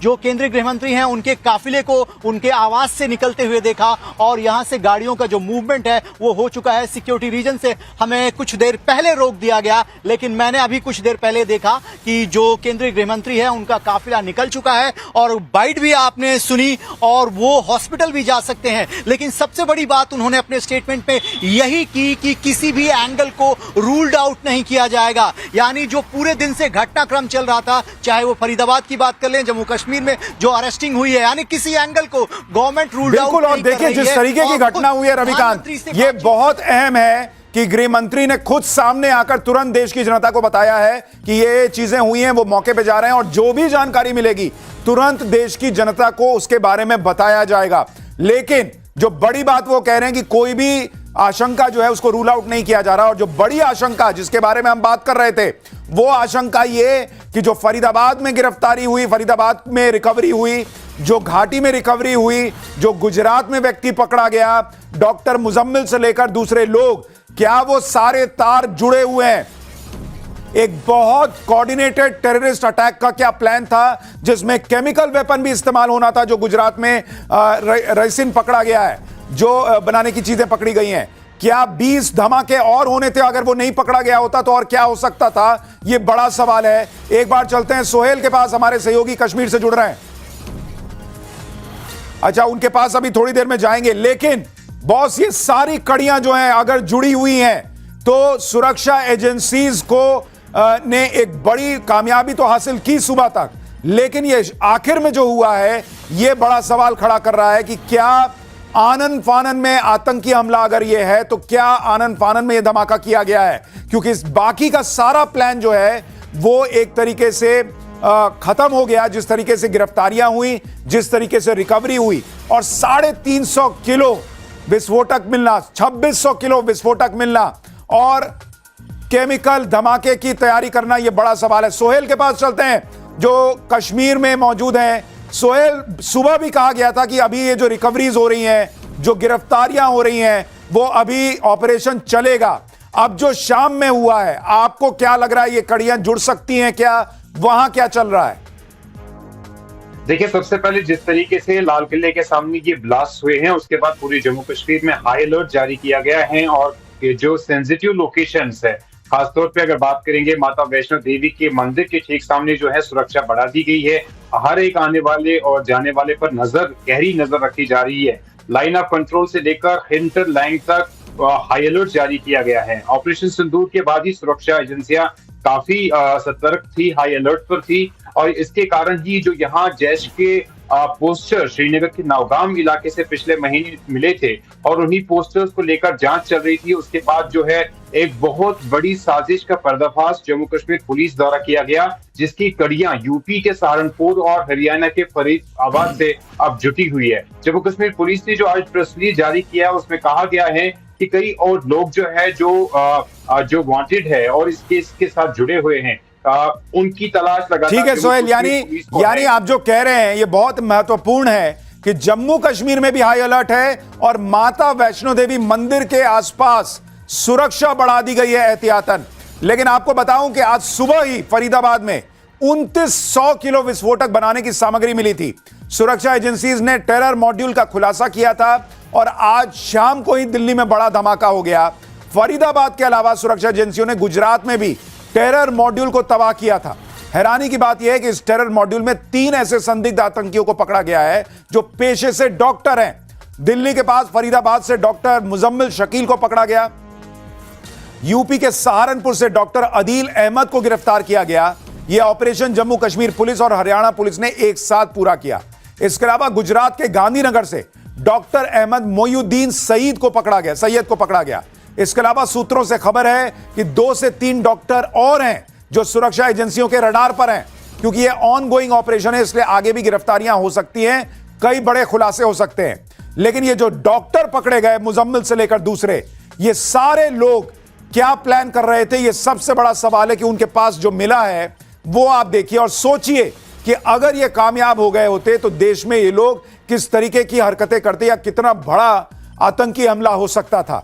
जो केंद्रीय गृह मंत्री हैं उनके काफिले को उनके आवास से निकलते हुए देखा और यहां से गाड़ियों का जो मूवमेंट है वो हो चुका है। सिक्योरिटी रीजन से हमें कुछ देर पहले रोक दिया गया, लेकिन मैंने अभी कुछ देर पहले देखा कि जो केंद्रीय गृह मंत्री है उनका काफिला निकल चुका है और बाइट भी आपने सुनी और वो हॉस्पिटल भी जा सकते हैं। लेकिन सबसे बड़ी बात उन्होंने अपने स्टेटमेंट में यही की कि किसी भी एंगल को रूल्ड आउट नहीं किया जाएगा। यानी जो पूरे दिन से घटनाक्रम चल रहा था, चाहे वो फरीदाबाद की बात कर लें, जम्मू कश्मीर में जो अरेस्टिंग हुई है, यानी किसी एंगल को गवर्नमेंट रूल आउट बिल्कुल। और देखिए जिस तरीके की घटना हुई है रविकांत, ये बहुत अहम है कि गृह मंत्री ने खुद सामने आकर तुरंत देश की जनता को बताया है कि ये चीजें हुई हैं, वो मौके पे जा रहे हैं और जो भी जानकारी मिलेगी तुरंत देश की जनता को उसके बारे में बताया जाएगा। लेकिन जो बड़ी बात वो कह रहे हैं कि कोई भी आशंका जो है उसको रूल आउट नहीं किया जा रहा। और जो बड़ी आशंका जिसके बारे में हम बात कर रहे थे, वो आशंका ये कि जो फरीदाबाद में गिरफ्तारी हुई, फरीदाबाद में रिकवरी हुई, जो घाटी में रिकवरी हुई, जो गुजरात में व्यक्ति पकड़ा गया, डॉक्टर मुजम्मिल से लेकर दूसरे लोग, क्या वो सारे तार जुड़े हुए हैं? एक बहुत कोऑर्डिनेटेड टेररिस्ट अटैक का क्या प्लान था जिसमें केमिकल वेपन भी इस्तेमाल होना था, जो गुजरात में रेसिन पकड़ा गया है, जो बनाने की चीजें पकड़ी गई हैं। क्या 20 धमाके और होने थे अगर वो नहीं पकड़ा गया होता तो और क्या हो सकता था? ये बड़ा सवाल है। एक बार चलते हैं सोहेल के पास, हमारे सहयोगी कश्मीर से जुड़ रहे हैं। अच्छा, उनके पास अभी थोड़ी देर में जाएंगे, लेकिन बॉस ये सारी कड़ियां जो हैं अगर जुड़ी हुई हैं तो सुरक्षा एजेंसीज को ने एक बड़ी कामयाबी तो हासिल की सुबह तक, लेकिन ये आखिर में जो हुआ है ये बड़ा सवाल खड़ा कर रहा है कि क्या आनन फानन में आतंकी हमला अगर ये है तो क्या आनन फानन में ये धमाका किया गया है? क्योंकि इस बाकी का सारा प्लान जो है वो एक तरीके से खत्म हो गया। जिस तरीके से गिरफ्तारियां हुई, जिस तरीके से रिकवरी हुई और 350 किलो विस्फोटक मिलना, 2600 किलो विस्फोटक मिलना और केमिकल धमाके की तैयारी करना, यह बड़ा सवाल है। सोहेल के पास चलते हैं जो कश्मीर में मौजूद हैं। सोहेल, सुबह भी कहा गया था कि अभी ये जो रिकवरीज हो रही हैं, जो गिरफ्तारियां हो रही हैं, वो अभी ऑपरेशन चलेगा। अब जो शाम में हुआ है, आपको क्या लग रहा है ये कड़ियां जुड़ सकती हैं क्या? वहां क्या चल रहा है? देखिए, सबसे पहले जिस तरीके से लाल किले के सामने ये ब्लास्ट हुए हैं, उसके बाद पूरी जम्मू कश्मीर में हाई अलर्ट जारी किया गया है और जो सेंसिटिव लोकेशंस है, खासतौर पे अगर बात करेंगे माता वैष्णो देवी के मंदिर के ठीक सामने जो है सुरक्षा बढ़ा दी गई है। हर एक आने वाले और जाने वाले पर गहरी नजर रखी जा रही है। लाइन ऑफ कंट्रोल से लेकर हिंटरलैंड तक हाई अलर्ट जारी किया गया है। ऑपरेशन सिंदूर के बाद ही सुरक्षा एजेंसियां काफी सतर्क थी, हाई अलर्ट पर थी और इसके कारण ही जो यहाँ जैश के पोस्टर श्रीनगर के नौगाम इलाके से पिछले महीने मिले थे और उन्हीं पोस्टर्स को लेकर जांच चल रही थी। उसके बाद जो है एक बहुत बड़ी साजिश का पर्दाफाश जम्मू कश्मीर पुलिस द्वारा किया गया, जिसकी कड़ियां यूपी के सहारनपुर और हरियाणा के फरीदाबाद से अब जुटी हुई है। जम्मू कश्मीर पुलिस ने जो आज प्रेस रिलीज जारी किया है उसमें कहा गया है कि कई और लोग जो है जो वांटेड है और इस केस के साथ जुड़े हुए हैं, उनकी तलाश लगातार। ठीक है सोहेल, यानी आप जो कह रहे हैं ये बहुत महत्वपूर्ण है कि जम्मू कश्मीर में भी हाई अलर्ट है और माता वैष्णो देवी मंदिर के आसपास सुरक्षा बढ़ा दी गई है एहतियातन। लेकिन आपको बताऊं कि आज सुबह ही फरीदाबाद में 2900 किलो विस्फोटक बनाने की सामग्री मिली थी। सुरक्षा एजेंसीज ने टेरर मॉड्यूल का खुलासा किया था और आज शाम को ही दिल्ली में बड़ा धमाका हो गया। फरीदाबाद के अलावा सुरक्षा एजेंसियों ने गुजरात में भी टेरर मॉड्यूल को तबाह किया था। हैरानी की बात यह है कि इस टेरर मॉड्यूल में 3 ऐसे संदिग्ध आतंकियों को पकड़ा गया है जो पेशे से डॉक्टर हैं। दिल्ली के पास फरीदाबाद से डॉक्टर मुजम्मिल शकील को पकड़ा गया। यूपी के सहारनपुर से डॉक्टर अदील अहमद को गिरफ्तार किया गया। यह ऑपरेशन जम्मू कश्मीर पुलिस और हरियाणा पुलिस ने एक साथ पूरा किया। इसके अलावा गुजरात के गांधीनगर से डॉक्टर अहमद मोयुद्दीन सईद को पकड़ा गया। इसके अलावा सूत्रों से खबर है कि 2 से 3 डॉक्टर और हैं जो सुरक्षा एजेंसियों के रडार पर हैं। क्योंकि यह ऑनगोइंग ऑपरेशन है इसलिए आगे भी गिरफ्तारियां हो सकती हैं, कई बड़े खुलासे हो सकते हैं। लेकिन ये जो डॉक्टर पकड़े गए मुजम्मिल से लेकर दूसरे, ये सारे लोग क्या प्लान कर रहे थे, ये सबसे बड़ा सवाल है कि उनके पास जो मिला है वो आप देखिए और सोचिए कि अगर ये कामयाब हो गए होते तो देश में ये लोग किस तरीके की हरकतें करते या कितना बड़ा आतंकी हमला हो सकता था।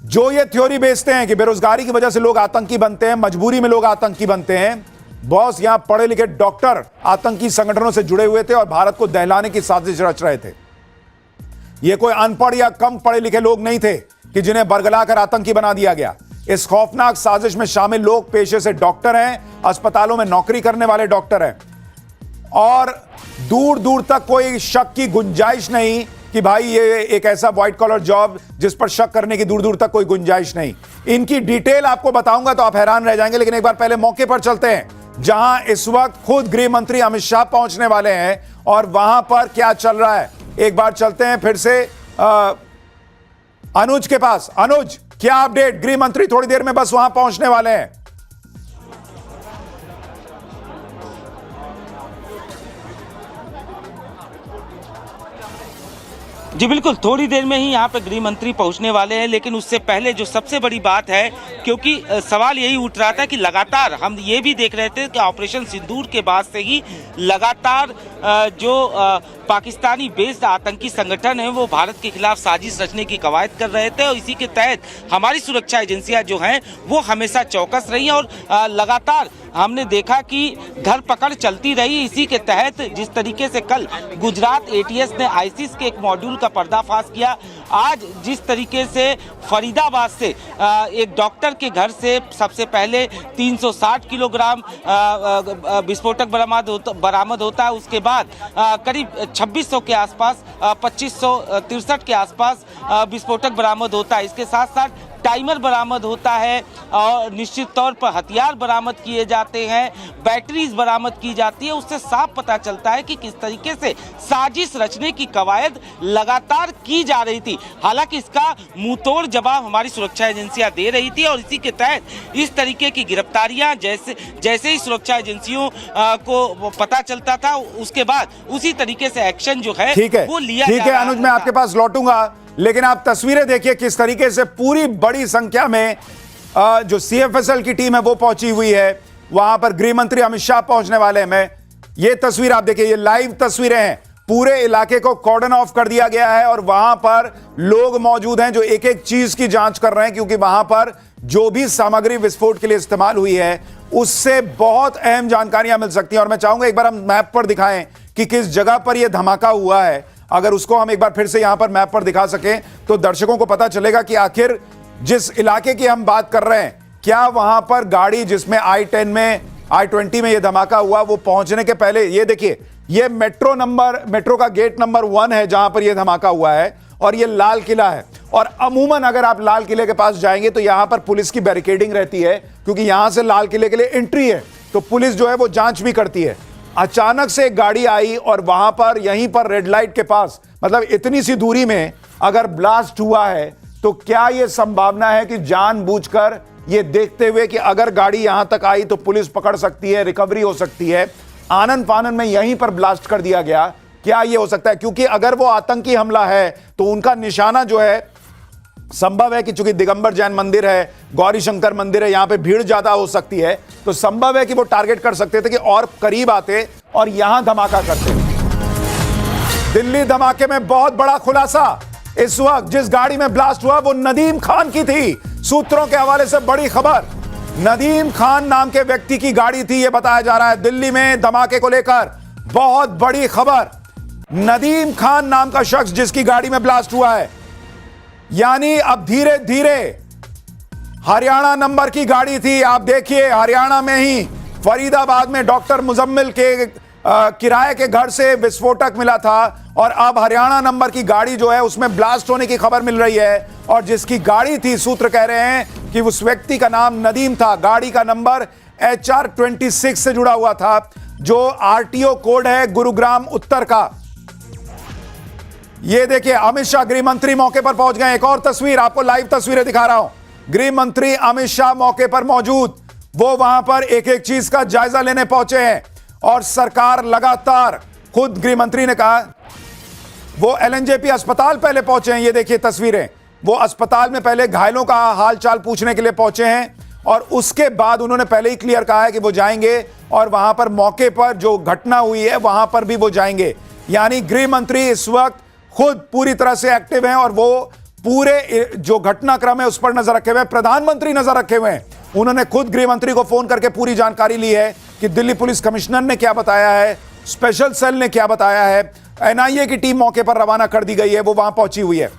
जो ये थ्योरी बेचते हैं कि बेरोजगारी की वजह से लोग आतंकी बनते हैं, मजबूरी में लोग आतंकी बनते हैं, बॉस यहां पढ़े लिखे डॉक्टर आतंकी संगठनों से जुड़े हुए थे और भारत को दहलाने की साजिश रच रहे थे। ये कोई अनपढ़ या कम पढ़े लिखे लोग नहीं थे कि जिन्हें बरगलाकर आतंकी बना दिया गया। इस खौफनाक साजिश में शामिल लोग पेशे से डॉक्टर हैं, अस्पतालों में नौकरी करने वाले डॉक्टर हैं और दूर दूर तक कोई शक की गुंजाइश नहीं कि भाई ये एक ऐसा व्हाइट कॉलर जॉब जिस पर शक करने की दूर दूर तक कोई गुंजाइश नहीं। इनकी डिटेल आपको बताऊंगा तो आप हैरान रह जाएंगे। लेकिन एक बार पहले मौके पर चलते हैं जहां इस वक्त खुद गृह मंत्री अमित शाह पहुंचने वाले हैं और वहां पर क्या चल रहा है। एक बार चलते हैं फिर से अनुज के पास। अनुज, क्या अपडेट? गृह मंत्री थोड़ी देर में बस वहां पहुंचने वाले हैं। जी बिल्कुल, थोड़ी देर में ही यहाँ पे गृह मंत्री पहुँचने वाले हैं। लेकिन उससे पहले जो सबसे बड़ी बात है, क्योंकि सवाल यही उठ रहा था कि लगातार हम ये भी देख रहे थे कि ऑपरेशन सिंदूर के बाद से ही लगातार जो पाकिस्तानी बेस्ड आतंकी संगठन है वो भारत के खिलाफ साजिश रचने की कवायद कर रहे थे और इसी के तहत हमारी सुरक्षा एजेंसियां जो हैं वो हमेशा चौकस रही और लगातार हमने देखा कि धरपकड़ चलती रही। इसी के तहत जिस तरीके से कल गुजरात एटीएस ने आईसिस के एक मॉड्यूल का पर्दाफाश किया, आज जिस तरीके से फरीदाबाद से एक डॉक्टर के घर से सबसे पहले 360 किलोग्राम विस्फोटक बरामद होता है, उसके बाद करीब 2600 के आसपास 2563 के आसपास विस्फोटक बरामद होता है। इसके साथ साथ टाइमर बरामद होता है और निश्चित तौर पर हथियार बरामद किए जाते हैं, बैटरीज बरामद की जाती है। उससे साफ पता चलता है कि किस तरीके से साजिश रचने की कवायद लगातार की जा रही थी। हालांकि इसका मुंहतोड़ जवाब हमारी सुरक्षा एजेंसियां दे रही थी और इसी के तहत इस तरीके की गिरफ्तारियां जैसे ही सुरक्षा एजेंसियों को पता चलता था उसके बाद उसी तरीके से एक्शन जो है वो लिया। ठीक है अनुज, मैं आपके पास लौटूंगा, लेकिन आप तस्वीरें देखिए किस तरीके से पूरी बड़ी संख्या में जो सीएफएसएल की टीम है वो पहुंची हुई है। वहां पर गृह मंत्री अमित शाह पहुंचने वाले हैं। ये तस्वीर आप देखिए, ये लाइव तस्वीरें हैं। पूरे इलाके को कॉर्डन ऑफ कर दिया गया है और वहां पर लोग मौजूद हैं जो एक एक चीज की जांच कर रहे हैं, क्योंकि वहां पर जो भी सामग्री विस्फोट के लिए इस्तेमाल हुई है उससे बहुत अहम जानकारियां मिल सकती हैं। और मैं चाहूंगा एक बार हम मैप पर दिखाएं कि किस जगह पर यह धमाका हुआ है। अगर उसको हम एक बार फिर से यहां पर मैप पर दिखा सकें तो दर्शकों को पता चलेगा कि आखिर जिस इलाके की हम बात कर रहे हैं, क्या वहां पर गाड़ी जिसमें I-10 में I-20 में यह धमाका हुआ वो पहुंचने के पहले, ये देखिए ये मेट्रो का गेट नंबर 1 है जहां पर यह धमाका हुआ है, और ये लाल किला है। और अमूमन अगर आप लाल किले के पास जाएंगे तो यहां पर पुलिस की बैरिकेडिंग रहती है, क्योंकि यहां से लाल किले के लिए एंट्री है, तो पुलिस जो है वो जांच भी करती है। अचानक से एक गाड़ी आई और वहां पर यहीं पर रेड लाइट के पास, मतलब इतनी सी दूरी में अगर ब्लास्ट हुआ है, तो क्या यह संभावना है कि जानबूझकर ये देखते हुए कि अगर गाड़ी यहां तक आई तो पुलिस पकड़ सकती है, रिकवरी हो सकती है, आनन फानन में यहीं पर ब्लास्ट कर दिया गया? क्या यह हो सकता है? क्योंकि अगर वो आतंकी हमला है तो उनका निशाना जो है, संभव है कि चूंकि दिगंबर जैन मंदिर है, गौरी शंकर मंदिर है, यहां पे भीड़ ज्यादा हो सकती है, तो संभव है कि वो टारगेट कर सकते थे कि और करीब आते और यहां धमाका करते। दिल्ली धमाके में बहुत बड़ा खुलासा। इस वक्त जिस गाड़ी में ब्लास्ट हुआ वो नदीम खान की थी। सूत्रों के हवाले से बड़ी खबर, नदीम खान नाम के व्यक्ति की गाड़ी थी, यह बताया जा रहा है। दिल्ली में धमाके को लेकर बहुत बड़ी खबर। नदीम खान नाम का शख्स जिसकी गाड़ी में ब्लास्ट हुआ है, यानी अब धीरे धीरे हरियाणा नंबर की गाड़ी थी। आप देखिए, हरियाणा में ही फरीदाबाद में डॉक्टर मुजम्मिल के किराए के घर से विस्फोटक मिला था, और अब हरियाणा नंबर की गाड़ी जो है उसमें ब्लास्ट होने की खबर मिल रही है। और जिसकी गाड़ी थी, सूत्र कह रहे हैं कि उस व्यक्ति का नाम नदीम था। गाड़ी का नंबर HR 26 से जुड़ा हुआ था, जो RTO कोड है गुरुग्राम उत्तर का। ये देखिए, अमित शाह गृह मंत्री मौके पर पहुंच गए। एक और तस्वीर आपको, लाइव तस्वीरें दिखा रहा हूं। गृह मंत्री अमित शाह मौके पर मौजूद, वो वहां पर एक एक चीज का जायजा लेने पहुंचे हैं। और सरकार लगातार, खुद गृह मंत्री ने कहा, वो LNJP अस्पताल पहले पहुंचे हैं। ये देखिए तस्वीरें, वो अस्पताल में पहले घायलों का हाल चाल पूछने के लिए पहुंचे हैं, और उसके बाद उन्होंने पहले ही क्लियर कहा है कि वो जाएंगे और वहां पर मौके पर जो घटना हुई है वहां पर भी वो जाएंगे। यानी गृह मंत्री इस वक्त खुद पूरी तरह से एक्टिव हैं और वो पूरे जो घटनाक्रम है उस पर नजर रखे हुए हैं। प्रधानमंत्री नजर रखे हुए हैं। उन्होंने खुद गृह मंत्री को फोन करके पूरी जानकारी ली है कि दिल्ली पुलिस कमिश्नर ने क्या बताया है, स्पेशल सेल ने क्या बताया है। NIA की टीम मौके पर रवाना कर दी गई है, वो वहां पहुंची हुई है।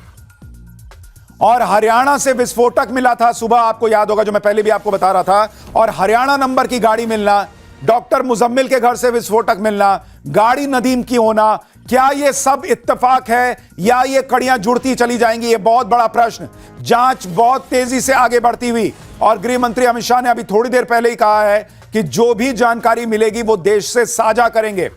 और हरियाणा से विस्फोटक मिला था सुबह, आपको याद होगा, जो मैं पहले भी आपको बता रहा था। और हरियाणा नंबर की गाड़ी मिलना, डॉक्टर मुजम्मिल के घर से विस्फोटक मिलना, गाड़ी नदीम की होना, क्या यह सब इत्तेफाक है या ये कड़ियां जुड़ती चली जाएंगी? ये बहुत बड़ा प्रश्न। जांच बहुत तेजी से आगे बढ़ती हुई, और गृह मंत्री अमित शाह ने अभी थोड़ी देर पहले ही कहा है कि जो भी जानकारी मिलेगी वो देश से साझा करेंगे।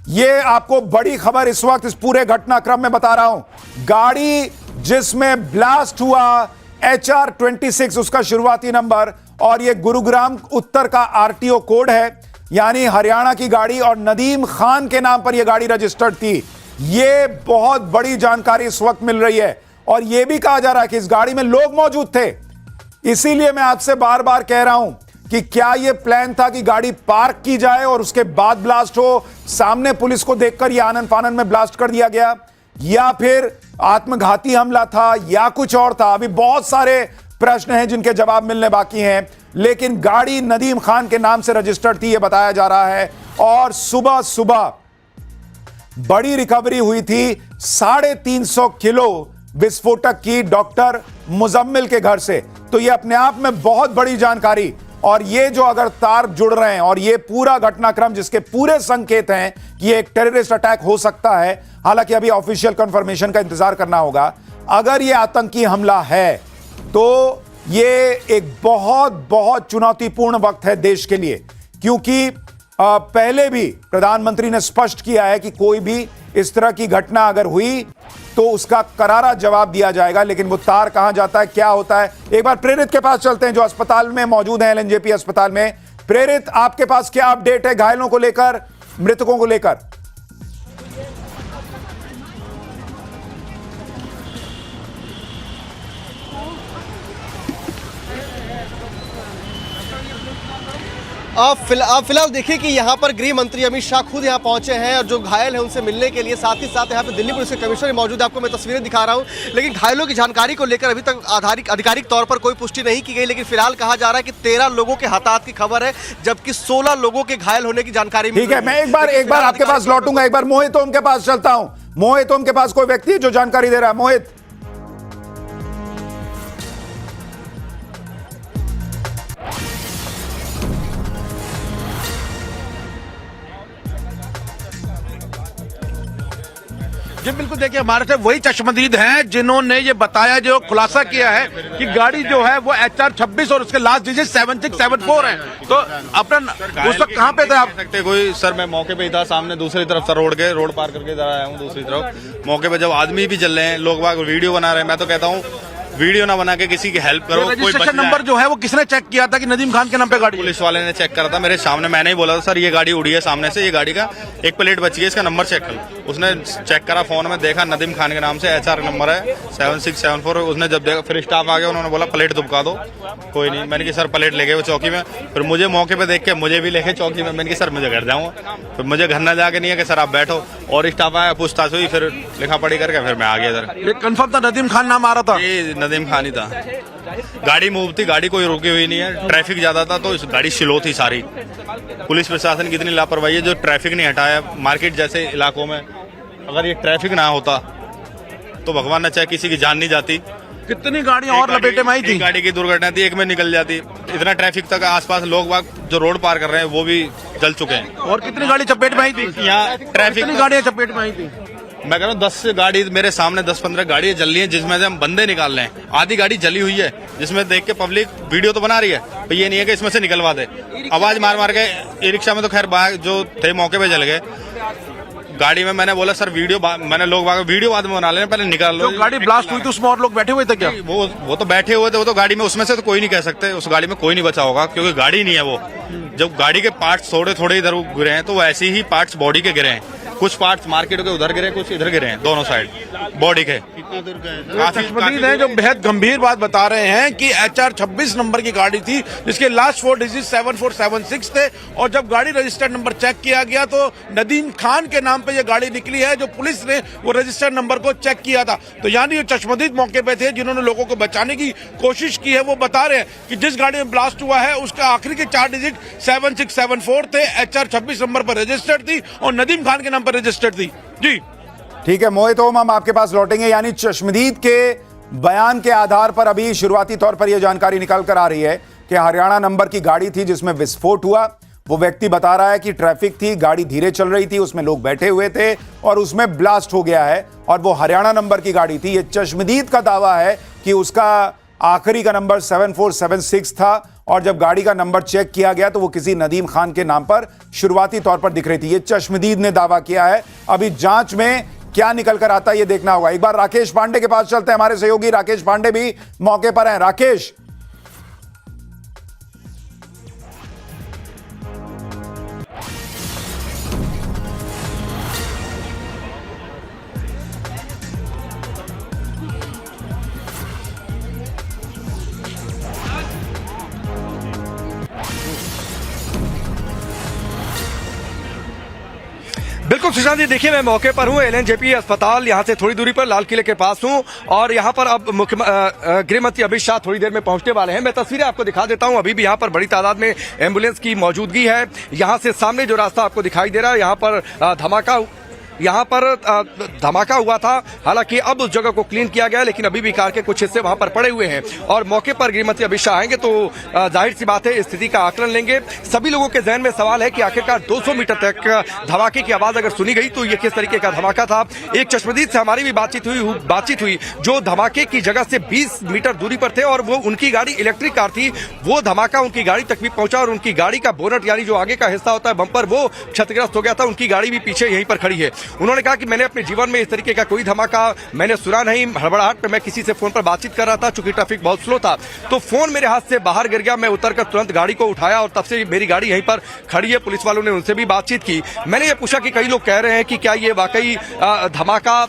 ये आपको बड़ी खबर इस वक्त इस पूरे घटनाक्रम में बता रहा हूं। गाड़ी जिसमें ब्लास्ट हुआ, HR 26 उसका शुरुआती नंबर, और ये गुरुग्राम उत्तर का RTO कोड है, यानी हरियाणा की गाड़ी, और नदीम खान के नाम पर यह गाड़ी रजिस्टर्ड थी। यह बहुत बड़ी जानकारी इस वक्त मिल रही है। और यह भी कहा जा रहा है कि इस गाड़ी में लोग मौजूद थे। इसीलिए मैं आपसे बार बार कह रहा हूं कि क्या यह प्लान था कि गाड़ी पार्क की जाए और उसके बाद ब्लास्ट हो, सामने पुलिस को देखकर यह आनन फानन में ब्लास्ट कर दिया गया, या फिर आत्मघाती हमला था, या कुछ और था? अभी बहुत सारे प्रश्न हैं जिनके जवाब मिलने बाकी हैं, लेकिन गाड़ी नदीम खान के नाम से रजिस्टर्ड थी, यह बताया जा रहा है। और सुबह सुबह बड़ी रिकवरी हुई थी 350 किलो विस्फोटक की डॉक्टर मुजम्मिल के घर से। तो यह अपने आप में बहुत बड़ी जानकारी, और ये जो अगर तार जुड़ रहे हैं, और ये पूरा घटनाक्रम जिसके पूरे संकेत हैं कि ये एक टेररिस्ट अटैक हो सकता है, हालांकि अभी ऑफिशियल कंफर्मेशन का इंतजार करना होगा। अगर ये आतंकी हमला है तो ये एक बहुत बहुत चुनौतीपूर्ण वक्त है देश के लिए, क्योंकि पहले भी प्रधानमंत्री ने स्पष्ट किया है कि कोई भी इस तरह की घटना अगर हुई तो उसका करारा जवाब दिया जाएगा। लेकिन वो तार कहां जाता है, क्या होता है? एक बार प्रेरित के पास चलते हैं, जो अस्पताल में मौजूद है, LNJP अस्पताल में। प्रेरित, आपके पास क्या अपडेट है घायलों को लेकर, मृतकों को लेकर? आप फिलहाल देखिए कि यहाँ पर गृह मंत्री अमित शाह खुद यहाँ पहुंचे हैं, और जो घायल हैं उनसे मिलने के लिए, साथ ही साथ यहाँ पे दिल्ली पुलिस के कमिश्नर मौजूद है। आपको मैं तस्वीरें दिखा रहा हूँ, लेकिन घायलों की जानकारी को लेकर अभी तक आधिकारिक तौर पर कोई पुष्टि नहीं की गई। लेकिन फिलहाल कहा जा रहा है कि 13 लोगों के हताहत की खबर है, जबकि 16 लोगों के घायल होने की जानकारी मिली है। ठीक है, मैं एक बार आपके पास लौटूंगा। एक बार मोहित ओम के पास चलता हूं। मोहित ओम के पास कोई व्यक्ति है जो जानकारी दे रहा है? मोहित। देखिए हमारे से वही चश्मदीद हैं जिन्होंने ये बताया, जो खुलासा किया है कि गाड़ी जो है वो HR26 और उसके लास्ट डिजिट 7674 है। तो अपना उस वक्त कहाँ पे थे आप? सकते कोई सर, मैं मौके पे ही था, सामने दूसरी तरफ सर रोड पार करके इधर आया हूँ दूसरी तरफ। मौके पे जब आदमी भी चल रहे हैं, लोग बाग वीडियो बना रहे हैं, मैं तो कहता हूँ वीडियो ना बना के किसी की हेल्प करो। कोई रजिस्ट्रेशन नंबर जो है वो किसने चेक किया था कि नदीम खान के नाम पे गाड़ी? पुलिस वाले ने चेक करा था मेरे सामने, मैंने ही बोला था सर ये गाड़ी उड़ी है सामने से, ये गाड़ी का एक प्लेट बची है, इसका नंबर चेक कर। उसने चेक करा, फोन में देखा नदीम खान के नाम से, HR नंबर है 7674। उसने जब देखा फिर स्टाफ आ गया, उन्होंने बोला प्लेट दुबका दो। कोई नहीं, मैंने कि सर प्लेट ले गए वो चौकी में। फिर मुझे मौके पे देख के मुझे भी लेके चौकी में, मैंने कि सर मुझे घर जाऊँगा। फिर मुझे घर ना जाके नहीं है कि सर आप बैठो, और स्टाफ आया, पूछताछ हुई, फिर लिखा पढ़ी करके फिर मैं आ गया इधर। ये कंफर्म था नदीम खान नाम आ रहा था? ये नदीम खान ही था। गाड़ी मूव थी, गाड़ी कोई रुकी हुई नहीं है, ट्रैफिक ज्यादा था तो इस गाड़ी स्लो थी सारी। पुलिस प्रशासन की इतनी लापरवाही है जो ट्रैफिक नहीं हटाया। मार्केट जैसे इलाकों में अगर ये ट्रैफिक ना होता तो भगवान न चाहे किसी की जान नहीं जाती। कितनी गाड़ियां और लपेटे में आई थी? गाड़ी की दुर्घटना थी, एक में निकल जाती। इतना ट्रैफिक तक आसपास लोग बाग जो रोड पार कर रहे हैं वो भी जल चुके हैं। और कितनी गाड़ी चपेट में आई थी? यहाँ ट्रैफिक, कितनी गाड़ियां चपेट में आई थी? मैं कह रहा हूँ 10 गाड़ी मेरे सामने 10-15 गाड़ियां जल रही हैं, जिसमें से हम बंदे निकाल रहे हैं। आधी गाड़ी जली हुई है, जिसमें देख के पब्लिक वीडियो तो बना रही है, तो ये नहीं है कि इसमें से निकलवा दे। आवाज मार मार के ई रिक्शा में तो खैर जो थे मौके पे जल गए। गाड़ी में मैंने बोला सर वीडियो, मैंने लोग वीडियो बाद में बना लेना, पहले निकाल लो। गाड़ी ब्लास्ट हुई थी उसमें और लोग बैठे हुए थे क्या? वो तो बैठे हुए थे, वो तो गाड़ी में, उसमें से तो कोई नहीं कह सकते, उस गाड़ी में कोई नहीं बचा होगा क्योंकि गाड़ी नहीं है वो। जब गाड़ी के पार्ट्स थोड़े थोड़े इधर गिरे हैं तो वैसे ही पार्ट्स बॉडी के गिरे हैं। कुछ पार्ट्स मार्केट के उधर गिरे, कुछ इधर गिरे हैं, दोनों साइड बॉडी के। चश्मदीद हैं जो बेहद गंभीर बात बता रहे हैं कि HR26 नंबर की गाड़ी थी जिसके लास्ट 4 डिजिट 7476 थे, और जब गाड़ी रजिस्टर्ड नंबर चेक किया गया तो नदीम खान के नाम पे ये गाड़ी निकली है, जो पुलिस ने वो रजिस्टर्ड नंबर को चेक किया था। तो यानी ये चश्मदीद मौके पे थे जिन्होंने लोगों को बचाने की कोशिश की है। वो बता रहे हैं कि जिस गाड़ी में ब्लास्ट हुआ है उसका आखिरी के 4 डिजिट 7674 थे, HR26 नंबर पर रजिस्टर्ड थी और नदीम खान के नाम पर रजिस्टर्ड थी। जी ठीक है मोहित ओम, हम आपके पास लौटेंगे। यानी चश्मदीद के बयान के आधार पर अभी शुरुआती तौर पर यह जानकारी निकल कर आ रही है कि हरियाणा नंबर की गाड़ी थी जिसमें विस्फोट हुआ। वो व्यक्ति बता रहा है कि ट्रैफिक थी, गाड़ी धीरे चल रही थी, उसमें लोग बैठे हुए थे और उसमें ब्लास्ट हो गया है, और वो हरियाणा नंबर की गाड़ी थी। ये चश्मदीद का दावा है कि उसका आखिरी का नंबर 7476 था, और जब गाड़ी का नंबर चेक किया गया तो वो किसी नदीम खान के नाम पर शुरुआती तौर पर दिख रही थी। ये चश्मदीद ने दावा किया है। अभी जांच में क्या निकल कर आता है ये देखना होगा। एक बार राकेश पांडे के पास चलते हैं, हमारे सहयोगी राकेश पांडे भी मौके पर हैं। राकेश, बिल्कुल सुशांत जी, देखिए मैं मौके पर हूँ, LNJP अस्पताल यहाँ से थोड़ी दूरी पर लाल किले के पास हूँ, और यहाँ पर अब गृह मंत्री अमित शाह थोड़ी देर में पहुंचने वाले हैं। मैं तस्वीरें आपको दिखा देता हूँ। अभी भी यहाँ पर बड़ी तादाद में एम्बुलेंस की मौजूदगी है। यहाँ से सामने जो रास्ता आपको दिखाई दे रहा है, यहाँ पर धमाका हुआ था। हालांकि अब उस जगह को क्लीन किया गया, लेकिन अभी भी कार के कुछ हिस्से वहां पर पड़े हुए हैं, और मौके पर गृह मंत्री अमित शाह आएंगे तो जाहिर सी बात है स्थिति का आकलन लेंगे। सभी लोगों के जहन में सवाल है कि आखिरकार 200 मीटर तक धमाके की आवाज अगर सुनी गई तो ये किस तरीके का धमाका था। एक चश्मदीद से हमारी भी बातचीत हुई जो धमाके की जगह से 20 मीटर दूरी पर थे, और वो उनकी गाड़ी इलेक्ट्रिक कार थी। वो धमाका उनकी गाड़ी तक भी पहुंचा और उनकी गाड़ी का बोनट यानी जो आगे का हिस्सा होता है बम्पर, वो क्षतिग्रस्त हो गया था। उनकी गाड़ी भी पीछे यहीं पर खड़ी है। उन्होंने कहा कि मैंने अपने जीवन में इस तरीके का कोई धमाका मैंने सुना नहीं। हड़बड़ाहट में मैं किसी से फोन पर बातचीत कर रहा था, चूंकि ट्रैफिक बहुत स्लो था, तो फोन मेरे हाथ से बाहर गिर गया। मैं उतरकर तुरंत गाड़ी को उठाया और तब से मेरी गाड़ी यहीं पर खड़ी है। पुलिस वालों ने उनसे भी बातचीत की। मैंने ये पूछा कि कई लोग कह रहे हैं कि क्या ये वाकई धमाका,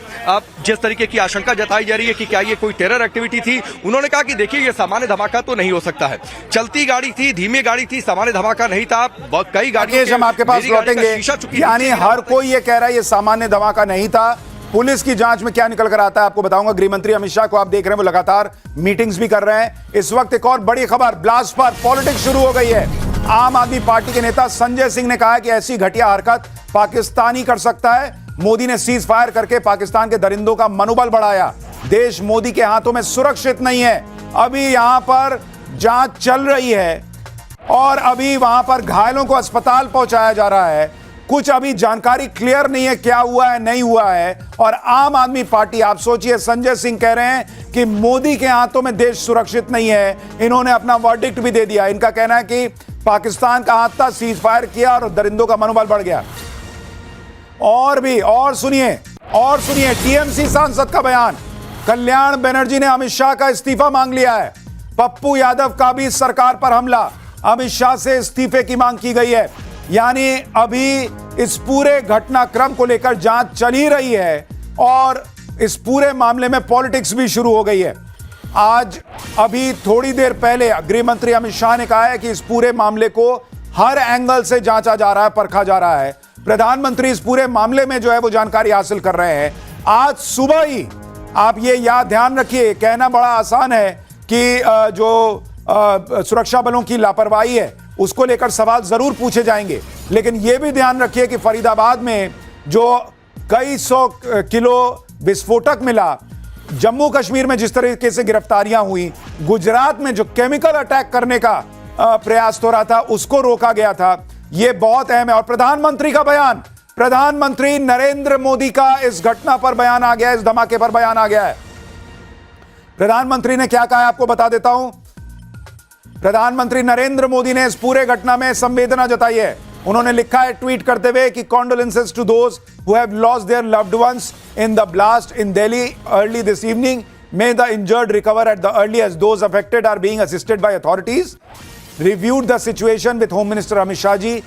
जिस तरीके की आशंका जताई जा रही है कि क्या ये कोई टेरर एक्टिविटी थी। उन्होंने कहा कि देखिए ये सामान्य धमाका तो नहीं हो सकता है, चलती गाड़ी थी, धीमी गाड़ी थी, सामान्य धमाका नहीं था। बहुत कई गाड़ियां हम आपके पास लौटेंगे। यानी हर कोई ये कह रहा है ये सामान्य धमाका नहीं था। पुलिस की जांच में क्या निकल कर आता है आपको बताऊंगा। गृह मंत्री अमित शाह को आप देख रहे हैं, वो लगातार मीटिंग्स भी कर रहे हैं। इस वक्त एक और बड़ी खबर, ब्लास्ट पर पॉलिटिक्स शुरू हो गई है। आम आदमी पार्टी के नेता संजय सिंह ने कहा है कि ऐसी घटिया हरकत पाकिस्तानी कर सकता है। मोदी ने सीज फायर करके पाकिस्तान के दरिंदों का मनोबल बढ़ाया। देश मोदी के हाथों में सुरक्षित नहीं है। अभी यहां पर जांच चल रही है और अभी वहां पर घायलों को अस्पताल पहुंचाया जा रहा है। कुछ अभी जानकारी क्लियर नहीं है क्या हुआ है नहीं हुआ है। और आम आदमी पार्टी, आप सोचिए, संजय सिंह कह रहे हैं कि मोदी के हाथों में देश सुरक्षित नहीं है। इन्होंने अपना वर्डिक्ट भी दे दिया। इनका कहना है कि पाकिस्तान का हाथ था, सीज फायर किया और दरिंदों का मनोबल बढ़ गया। और सुनिए टीएमसी सांसद का बयान। कल्याण बनर्जी ने अमित शाह का इस्तीफा मांग लिया है। पप्पू यादव का भी सरकार पर हमला, अमित शाह से इस्तीफे की मांग की गई है। यानी अभी इस पूरे घटनाक्रम को लेकर जांच चल ही रही है और इस पूरे मामले में पॉलिटिक्स भी शुरू हो गई है। आज अभी थोड़ी देर पहले गृह मंत्री अमित शाह ने कहा है कि इस पूरे मामले को हर एंगल से जांचा जा रहा है, परखा जा रहा है। प्रधानमंत्री इस पूरे मामले में जो है वो जानकारी हासिल कर रहे हैं। आज सुबह ही आप ये याद ध्यान रखिए, कहना बड़ा आसान है कि जो सुरक्षा बलों की लापरवाही है उसको लेकर सवाल जरूर पूछे जाएंगे, लेकिन यह भी ध्यान रखिए कि फरीदाबाद में जो कई 100 किलो विस्फोटक मिला, जम्मू कश्मीर में जिस तरीके से गिरफ्तारियां हुई, गुजरात में जो केमिकल अटैक करने का प्रयास हो रहा था उसको रोका गया था, यह बहुत अहम है। और प्रधानमंत्री का बयान, प्रधानमंत्री नरेंद्र मोदी का इस घटना पर बयान आ गया है, इस धमाके पर बयान आ गया है। प्रधानमंत्री ने क्या कहा है आपको बता देता हूं। प्रधानमंत्री नरेंद्र मोदी ने इस पूरे घटना में संवेदना जताई है। उन्होंने लिखा है ट्वीट करते हुए कि condolences to those who have lost their loved ones in the blast in Delhi early this evening, may the injured recover at the earliest, those affected are being assisted by authorities, reviewed the situation with home minister Amit Shah ji